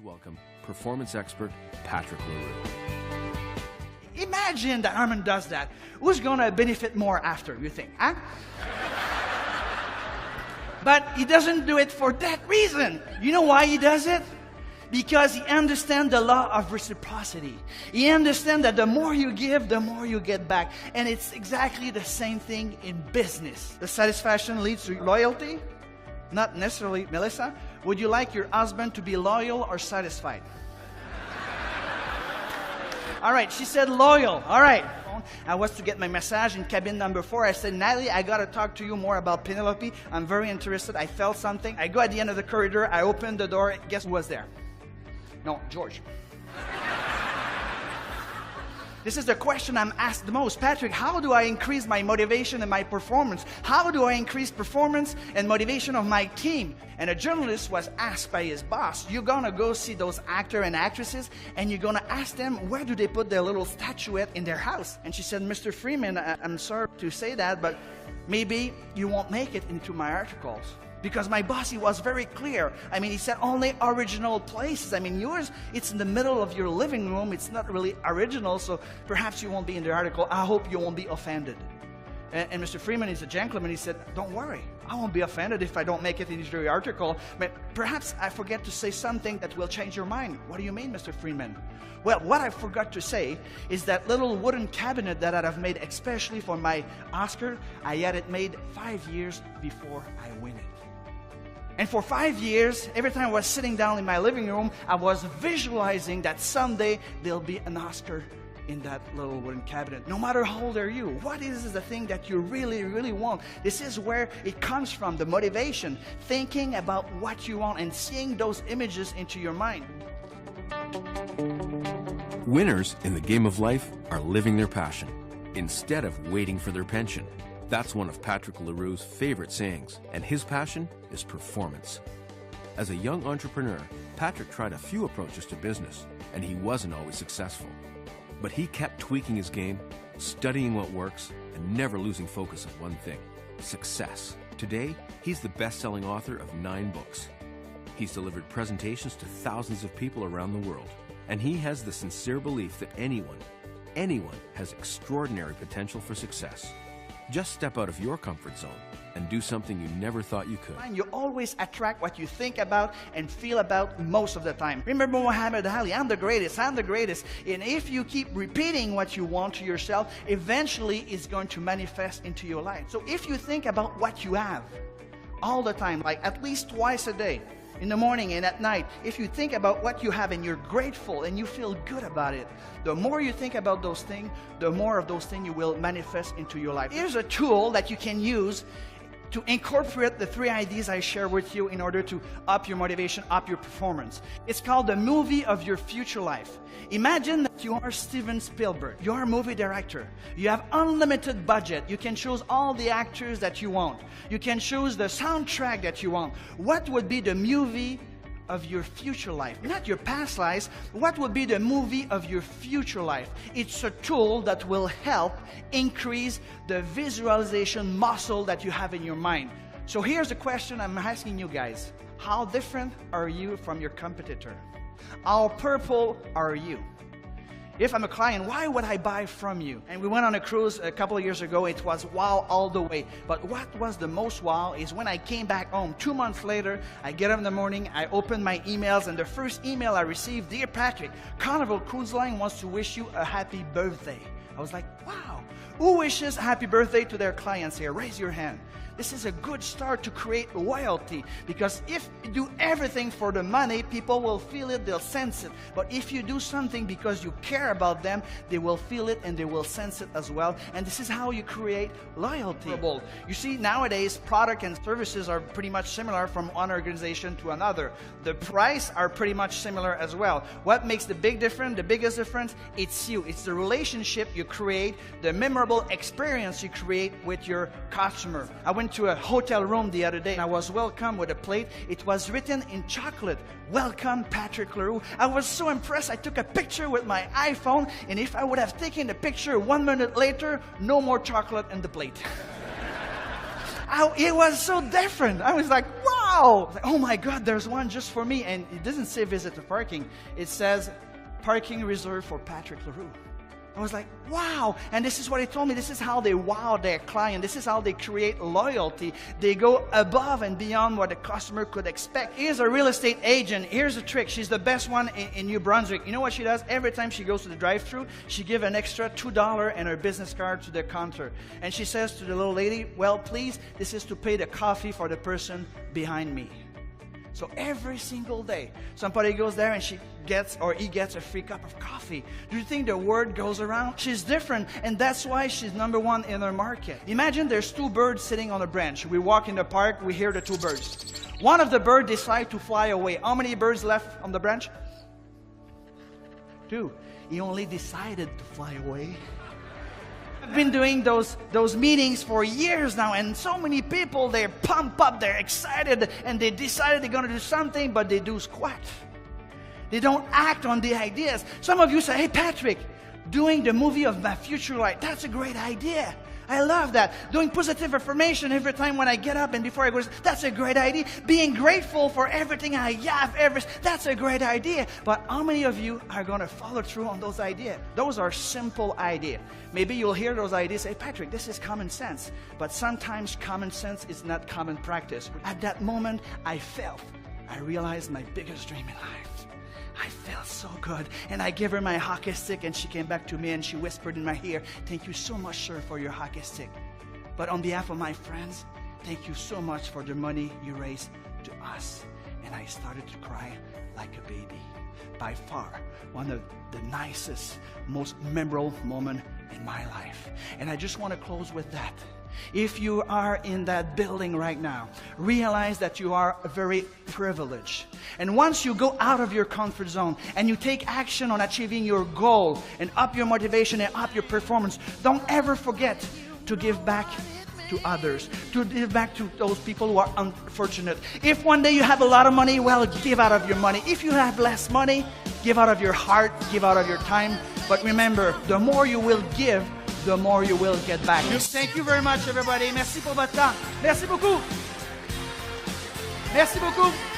welcome performance expert Patrick Leroux. Imagine that Armand does that. Who's going to benefit more after, you think? Huh? But he doesn't do it for that reason. You know why he does it? Because he understands the law of reciprocity. He understands that the more you give, the more you get back. And it's exactly the same thing in business. The satisfaction leads to loyalty. Not necessarily. Melissa, would you like your husband to be loyal or satisfied? All right, she said loyal. All right. I was to get my massage in cabin number 4. I said, Natalie, I got to talk to you more about Penelope. I'm very interested. I felt something. I go at the end of the corridor. I open the door. Guess who was there? No, George. This is the question I'm asked the most. Patrick, how do I increase my motivation and my performance? How do I increase performance and motivation of my team? And a journalist was asked by his boss, you're going to go see those actors and actresses and you're going to ask them where do they put their little statuette in their house. And she said, Mr. Freeman, I'm sorry to say that, but maybe you won't make it into my articles. Because my boss, he was very clear. I mean, he said only original places. I mean, yours, it's in the middle of your living room. It's not really original, so perhaps you won't be in the article. I hope you won't be offended. And Mr. Freeman is a gentleman. He said, don't worry. I won't be offended if I don't make it into the article. But perhaps I forget to say something that will change your mind. What do you mean, Mr. Freeman? Well, what I forgot to say is that little wooden cabinet that I've made especially for my Oscar, I had it made 5 years before I win it. And for 5 years, every time I was sitting down in my living room, I was visualizing that someday there'll be an Oscar in that little wooden cabinet. No matter how old are you, what is the thing that you really, really want? This is where it comes from, the motivation. Thinking about what you want and seeing those images into your mind. Winners in the game of life are living their passion instead of waiting for their pension. That's one of Patrick Leroux's favorite sayings, and his passion is performance. As a young entrepreneur, Patrick tried a few approaches to business, and he wasn't always successful. But he kept tweaking his game, studying what works, and never losing focus on one thing: success. Today, he's the best-selling author of 9 books. He's delivered presentations to thousands of people around the world, and he has the sincere belief that anyone has extraordinary potential for success. Just step out of your comfort zone and do something you never thought you could. You always attract what you think about and feel about most of the time. Remember Muhammad Ali, I'm the greatest, I'm the greatest. And if you keep repeating what you want to yourself, eventually it's going to manifest into your life. So if you think about what you have all the time, like at least twice a day, in the morning and at night, if you think about what you have and you're grateful and you feel good about it, the more you think about those things, the more of those things you will manifest into your life. Here's a tool that you can use to incorporate the 3 ideas I share with you in order to up your motivation, up your performance. It's called the movie of your future life. Imagine that you are Steven Spielberg. You are a movie director. You have unlimited budget. You can choose all the actors that you want. You can choose the soundtrack that you want. What would be the movie of your future life? Not your past life. What would be the movie of your future life? It's a tool that will help increase the visualization muscle that you have in your mind. So here's the question I'm asking you guys. How different are you from your competitor? How purple are you? If I'm a client, why would I buy from you? And we went on a cruise a couple of years ago. It was wow all the way. But what was the most wow is when I came back home 2 months later, I get up in the morning, I open my emails, and the first email I received, Dear Patrick, Carnival Cruise Line wants to wish you a happy birthday. I was like, wow. Who wishes a happy birthday to their clients here? Raise your hand. This is a good start to create loyalty, because if you do everything for the money, people will feel it, they'll sense it. But if you do something because you care about them, they will feel it and they will sense it as well. And this is how you create loyalty. You see, nowadays, product and services are pretty much similar from one organization to another. The price are pretty much similar as well. What makes the big difference, the biggest difference? It's you. It's the relationship you create, the memorable experience you create with your customer. I went to a hotel room the other day and I was welcomed with a plate. It was written in chocolate, "Welcome Patrick Leroux." I was so impressed. I took a picture with my iPhone, and if I would have taken the picture 1 minute later, no more chocolate in the plate. It was so different. I was like, wow, wow, oh my God, there's one just for me. And it doesn't say visit the parking. It says parking reserved for Patrick Leroux. I was like, wow. And this is what he told me. This is how they wow their client. This is how they create loyalty. They go above and beyond what the customer could expect. Here's a real estate agent. Here's a trick. She's the best one in New Brunswick. You know what she does? Every time she goes to the drive-thru, she gives an extra $2 and her business card to the counter. And she says to the little lady, well, please, this is to pay the coffee for the person behind me. So every single day, somebody goes there and he gets a free cup of coffee. Do you think the word goes around? She's different, and that's why she's number one in her market. Imagine there's two birds sitting on a branch. We walk in the park, we hear the two birds. One of the birds decides to fly away. How many birds left on the branch? Two. He only decided to fly away. I've been doing those meetings for years now, and so many people, they're pumped up, they're excited, and they decided they're going to do something, but they do squat. They don't act on the ideas. Some of you say, hey, Patrick, doing the movie of my future life, that's a great idea. I love that. Doing positive affirmation every time when I get up and before I go, that's a great idea. Being grateful for everything I have, that's a great idea. But how many of you are going to follow through on those ideas? Those are simple ideas. Maybe you'll hear those ideas and say, Patrick, this is common sense. But sometimes common sense is not common practice. At that moment, I realized my biggest dream in life. I felt so good. And I gave her my hockey stick, and she came back to me and she whispered in my ear, thank you so much, sir, for your hockey stick. But on behalf of my friends, thank you so much for the money you raised to us. And I started to cry like a baby. By far, one of the nicest, most memorable moments in my life. And I just want to close with that. If you are in that building right now, realize that you are very privileged. And once you go out of your comfort zone and you take action on achieving your goal and up your motivation and up your performance, don't ever forget to give back to others, to give back to those people who are unfortunate. If one day you have a lot of money, well, give out of your money. If you have less money, give out of your heart, give out of your time. But remember, the more you will give, the more you will get back. Thank you very much, everybody. Merci pour votre temps. Merci beaucoup. Merci beaucoup.